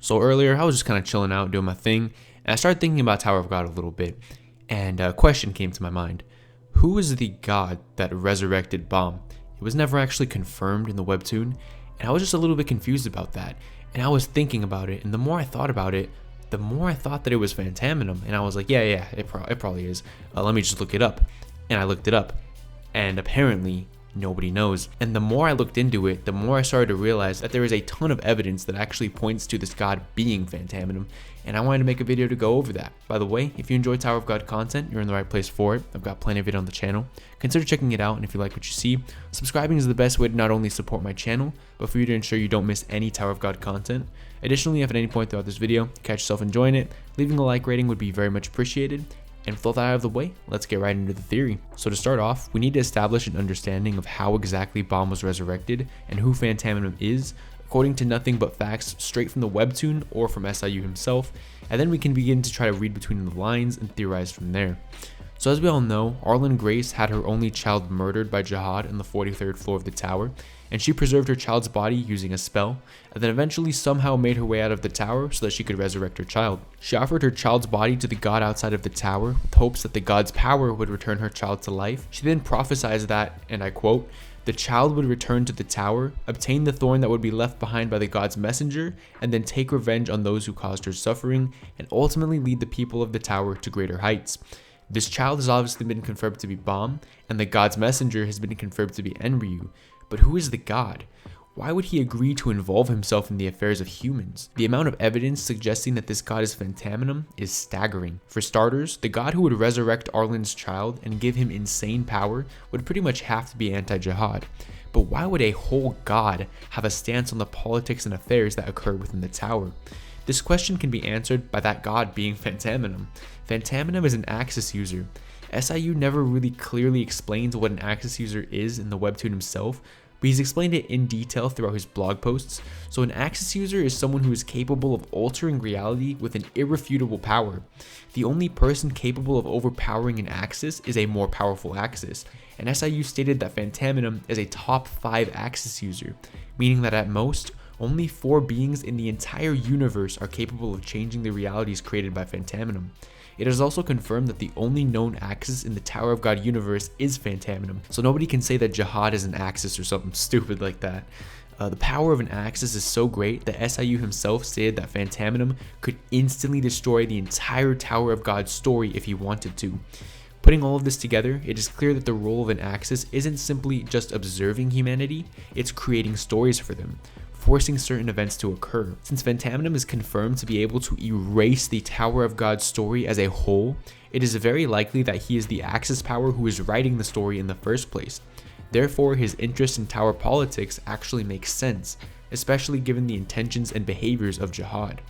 So earlier, I was just kind of chilling out, doing my thing, and I started thinking about Tower of God a little bit, and a question came to my mind. Who is the god that resurrected Baam? It was never actually confirmed in the webtoon, and I was just a little bit confused about that, and I was thinking about it, and the more I thought about it, the more I thought that it was Phantaminum, and I was like, yeah, it probably is. Let me just look it up. And I looked it up, and apparently nobody knows. And the more I looked into it, the more I started to realize that there is a ton of evidence that actually points to this god being Phantaminum, and I wanted to make a video to go over that. By the way, if you enjoy Tower of God content, you're in the right place for it. I've got plenty of it on the channel. Consider checking it out, and if you like what you see, subscribing is the best way to not only support my channel, but for you to ensure you don't miss any Tower of God content. Additionally, if at any point throughout this video you catch yourself enjoying it, leaving a like rating would be very much appreciated. And with all that out of the way, let's get right into the theory. So to start off, we need to establish an understanding of how exactly Baam was resurrected and who Phantaminum is, according to nothing but facts straight from the webtoon or from SIU himself, and then we can begin to try to read between the lines and theorize from there. So as we all know, Arlen Grace had her only child murdered by Jihad on the 43rd floor of the tower, and she preserved her child's body using a spell, and then eventually somehow made her way out of the tower so that she could resurrect her child. She offered her child's body to the god outside of the tower with hopes that the god's power would return her child to life. She then prophesied that, and I quote, "The child would return to the tower, obtain the thorn that would be left behind by the god's messenger, and then take revenge on those who caused her suffering, and ultimately lead the people of the tower to greater heights." This child has obviously been confirmed to be Baam, and the god's messenger has been confirmed to be Enryu. But who is the god? Why would he agree to involve himself in the affairs of humans? The amount of evidence suggesting that this god is Phantaminum is staggering. For starters, the god who would resurrect Arlen's child and give him insane power would pretty much have to be anti-Jihad. But why would a whole god have a stance on the politics and affairs that occur within the tower? This question can be answered by that god being Phantaminum. Phantaminum is an Axis user. SIU never really clearly explains what an Axis user is in the webtoon himself, but he's explained it in detail throughout his blog posts. So an Axis user is someone who is capable of altering reality with an irrefutable power. The only person capable of overpowering an Axis is a more powerful Axis, and SIU stated that Phantaminum is a top 5 Axis user, meaning that at most, only 4 beings in the entire universe are capable of changing the realities created by Phantaminum. It is also confirmed that the only known Axis in the Tower of God universe is Phantaminum, so nobody can say that Jihad is an Axis or something stupid like that. The power of an Axis is so great that SIU himself stated that Phantaminum could instantly destroy the entire Tower of God story if he wanted to. Putting all of this together, it is clear that the role of an Axis isn't simply just observing humanity, it's creating stories for them, forcing certain events to occur. Since Phantaminum is confirmed to be able to erase the Tower of God story as a whole, it is very likely that he is the Axis power who is writing the story in the first place. Therefore, his interest in tower politics actually makes sense, especially given the intentions and behaviors of Jihad.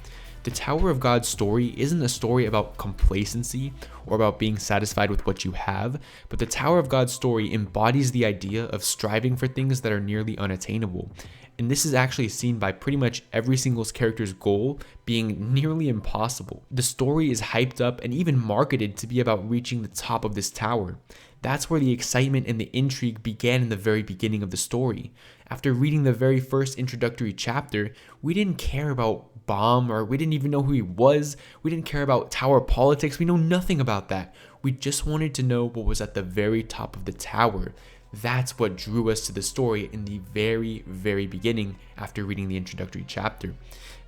The Tower of God story isn't a story about complacency or about being satisfied with what you have, but the Tower of God story embodies the idea of striving for things that are nearly unattainable. And this is actually seen by pretty much every single character's goal being nearly impossible. The story is hyped up and even marketed to be about reaching the top of this tower. That's where the excitement and the intrigue began in the very beginning of the story. After reading the very first introductory chapter, we didn't care about Baam, or we didn't even know who he was. We didn't care about tower politics. We know nothing about that. We just wanted to know what was at the very top of the tower. That's what drew us to the story in the very beginning after reading the introductory chapter.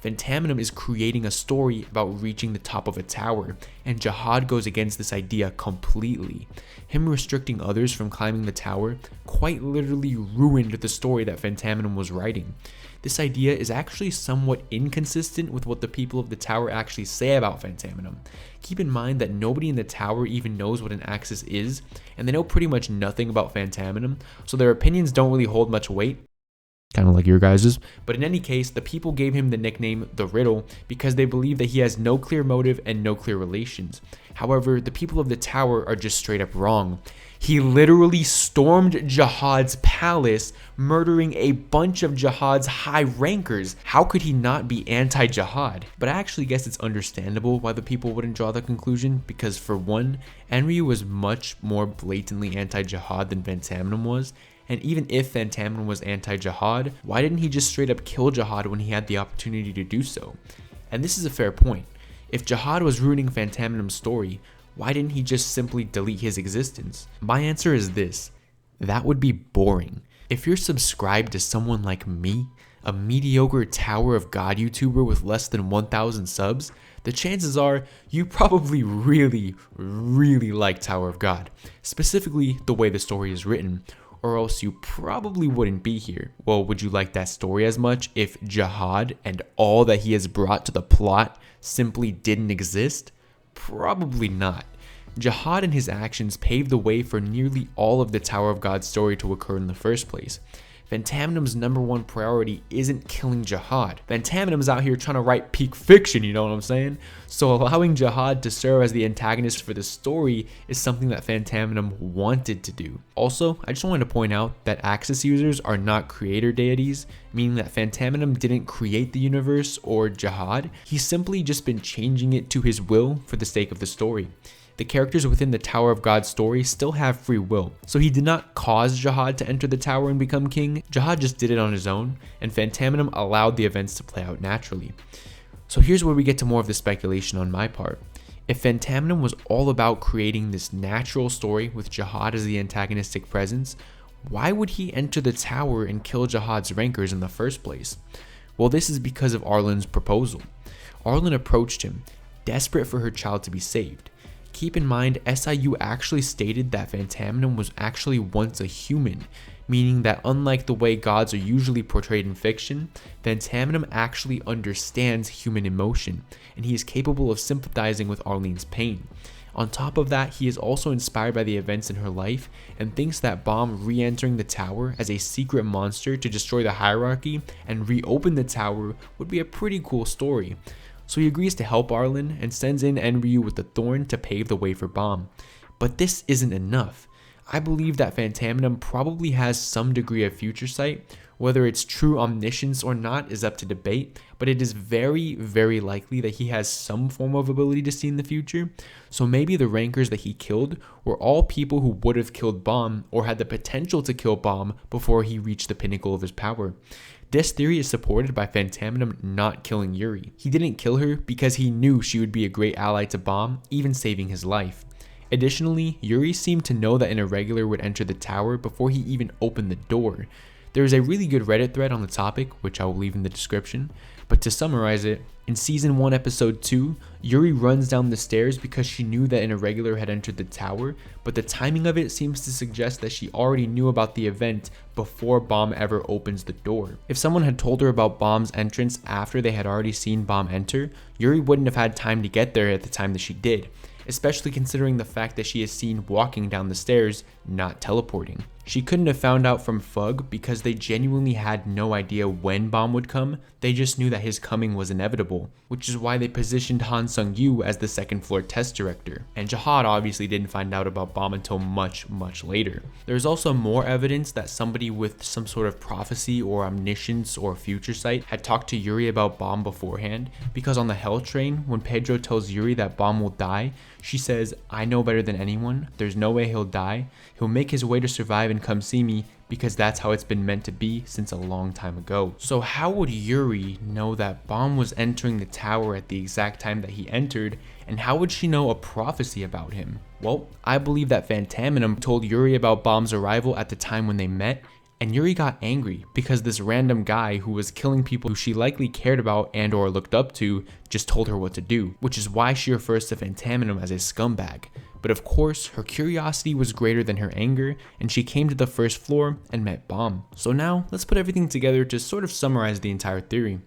Phantaminum is creating a story about reaching the top of a tower, and Jihad goes against this idea completely. Him restricting others from climbing the tower quite literally ruined the story that Phantaminum was writing. This idea is actually somewhat inconsistent with what the people of the tower actually say about Phantaminum. Keep in mind that nobody in the tower even knows what an Axis is, and they know pretty much nothing about Phantaminum, so their opinions don't really hold much weight. Kind of like your guys's. But in any case, the people gave him the nickname The Riddle because they believe that he has no clear motive and no clear relations. However, the people of the tower are just straight up wrong. He literally stormed Jihad's palace, murdering a bunch of Jihad's high rankers. How could he not be anti-Jihad? But I actually guess it's understandable why the people wouldn't draw that conclusion, because for one, Enryu was much more blatantly anti-Jihad than Phantaminum was. And even if Phantaminum was anti-Jihad, why didn't he just straight up kill Jihad when he had the opportunity to do so? And this is a fair point. If Jihad was ruining Phantaminum's story, why didn't he just simply delete his existence? My answer is this: that would be boring. If you're subscribed to someone like me, a mediocre Tower of God YouTuber with less than 1,000 subs, the chances are you probably really like Tower of God, specifically the way the story is written, or else you probably wouldn't be here. Well, would you like that story as much if Jihad and all that he has brought to the plot simply didn't exist? Probably not. Jihad and his actions paved the way for nearly all of the Tower of God story to occur in the first place. Phantaminum's number one priority isn't killing Jihad. Phantaminum's out here trying to write peak fiction, you know what I'm saying? So allowing Jihad to serve as the antagonist for the story is something that Phantaminum wanted to do. Also, I just wanted to point out that Axis users are not creator deities, meaning that Phantaminum didn't create the universe or Jihad. He's simply just been changing it to his will for the sake of the story. The characters within the Tower of God story still have free will, so he did not cause Jihad to enter the tower and become king. Jihad just did it on his own, and Phantaminum allowed the events to play out naturally. So here's where we get to more of the speculation on my part. If Phantaminum was all about creating this natural story with Jihad as the antagonistic presence, why would he enter the tower and kill Jihad's rankers in the first place? Well, this is because of Arlen's proposal. Arlen approached him, desperate for her child to be saved. Keep in mind, SIU actually stated that Phantaminum was actually once a human, meaning that unlike the way gods are usually portrayed in fiction, Phantaminum actually understands human emotion, and he is capable of sympathizing with Arlene's pain. On top of that, he is also inspired by the events in her life and thinks that Baam re-entering the tower as a secret monster to destroy the hierarchy and reopen the tower would be a pretty cool story. So he agrees to help Arlen and sends in Enryu with the thorn to pave the way for Baam. But this isn't enough. I believe that Phantaminum probably has some degree of future sight. Whether it's true omniscience or not is up to debate, but it is very likely that he has some form of ability to see in the future. So maybe the rankers that he killed were all people who would have killed Baam or had the potential to kill Baam before he reached the pinnacle of his power. This theory is supported by Phantaminum not killing Yuri. He didn't kill her because he knew she would be a great ally to Baam, even saving his life. Additionally, Yuri seemed to know that an irregular would enter the tower before he even opened the door. There is a really good Reddit thread on the topic, which I will leave in the description, but to summarize it, in Season 1 Episode 2, Yuri runs down the stairs because she knew that an irregular had entered the tower, but the timing of it seems to suggest that she already knew about the event before Baam ever opens the door. If someone had told her about Baam's entrance after they had already seen Baam enter, Yuri wouldn't have had time to get there at the time that she did, especially considering the fact that she is seen walking down the stairs, not teleporting. She couldn't have found out from Fug because they genuinely had no idea when Baam would come, they just knew that his coming was inevitable, which is why they positioned Han Sung-yu as the second floor test director. And Jihad obviously didn't find out about Baam until much later. There's also more evidence that somebody with some sort of prophecy or omniscience or future sight had talked to Yuri about Baam beforehand, because on the Hell train, when Pedro tells Yuri that Baam will die, she says, "I know better than anyone, there's no way he'll die, he'll make his way to survive and come see me, because that's how it's been meant to be since a long time ago." So how would Yuri know that Baam was entering the tower at the exact time that he entered, and how would she know a prophecy about him? Well, I believe that Phantaminum told Yuri about Baam's arrival at the time when they met, and Yuri got angry because this random guy who was killing people who she likely cared about and or looked up to just told her what to do, which is why she refers to Phantaminum as a scumbag. But of course, her curiosity was greater than her anger, and she came to the first floor and met Baam. So now, let's put everything together to sort of summarize the entire theory.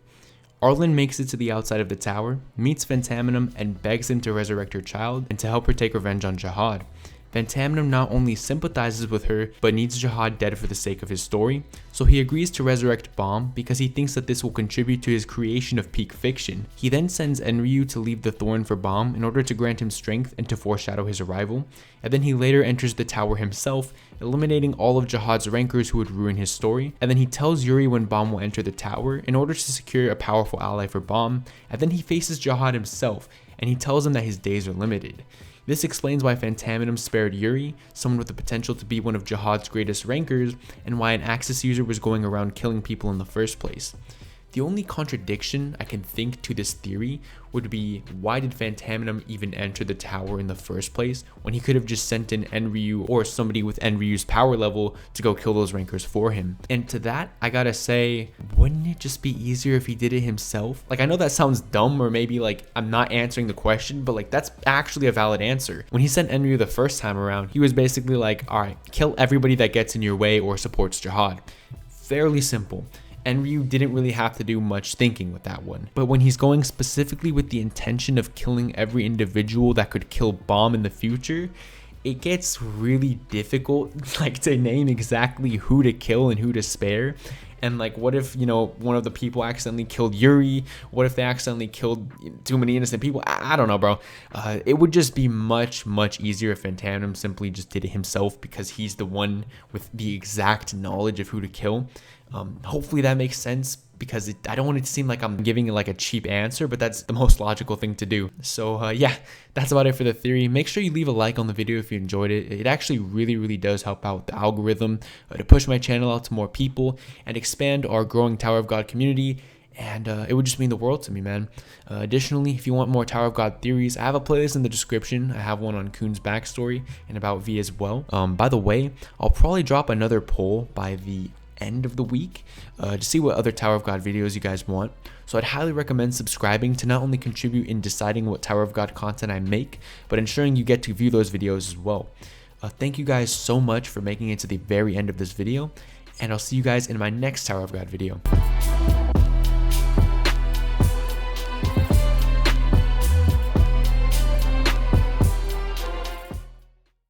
Arlen makes it to the outside of the tower, meets Phantaminum, and begs him to resurrect her child and to help her take revenge on Jihad. Phantaminum not only sympathizes with her, but needs Jihad dead for the sake of his story, so he agrees to resurrect Baam because he thinks that this will contribute to his creation of peak fiction. He then sends Enryu to leave the thorn for Baam in order to grant him strength and to foreshadow his arrival, and then he later enters the tower himself, eliminating all of Jihad's rankers who would ruin his story, and then he tells Yuri when Baam will enter the tower in order to secure a powerful ally for Baam, and then he faces Jihad himself, and he tells him that his days are limited. This explains why Phantaminum spared Yuri, someone with the potential to be one of Jihad's greatest rankers, and why an Axis user was going around killing people in the first place. The only contradiction I can think to this theory would be, why did Phantaminum even enter the tower in the first place when he could have just sent in Enryu or somebody with Enryu's power level to go kill those rankers for him? And to that, I gotta say, wouldn't it just be easier if he did it himself? Like, I know that sounds dumb, or maybe like I'm not answering the question, but like that's actually a valid answer. When he sent Enryu the first time around, he was basically like, all right, kill everybody that gets in your way or supports jihad. Fairly simple. And Ryu didn't really have to do much thinking with that one. But when he's going specifically with the intention of killing every individual that could kill Baam in the future, it gets really difficult like to name exactly who to kill and who to spare. And like, what if, you know, one of the people accidentally killed Yuri? What if they accidentally killed too many innocent people? I don't know, bro. It would just be much easier if Phantaminum simply just did it himself, because he's the one with the exact knowledge of who to kill. Hopefully that makes sense, because I don't want it to seem like I'm giving it like a cheap answer, but that's the most logical thing to do. So yeah, that's about it for the theory. Make sure you leave a like on the video if you enjoyed it. It actually really does help out the algorithm to push my channel out to more people and expand our growing Tower of God community. And it would just mean the world to me, man. Additionally, if you want more Tower of God theories, I have a playlist in the description. I have one on Kuhn's backstory and about V as well. By the way, I'll probably drop another poll by the end of the week to see what other Tower of God videos you guys want. So I'd highly recommend subscribing to not only contribute in deciding what Tower of God content I make, but ensuring you get to view those videos as well. Thank you guys so much for making it to the very end of this video, and I'll see you guys in my next Tower of God video.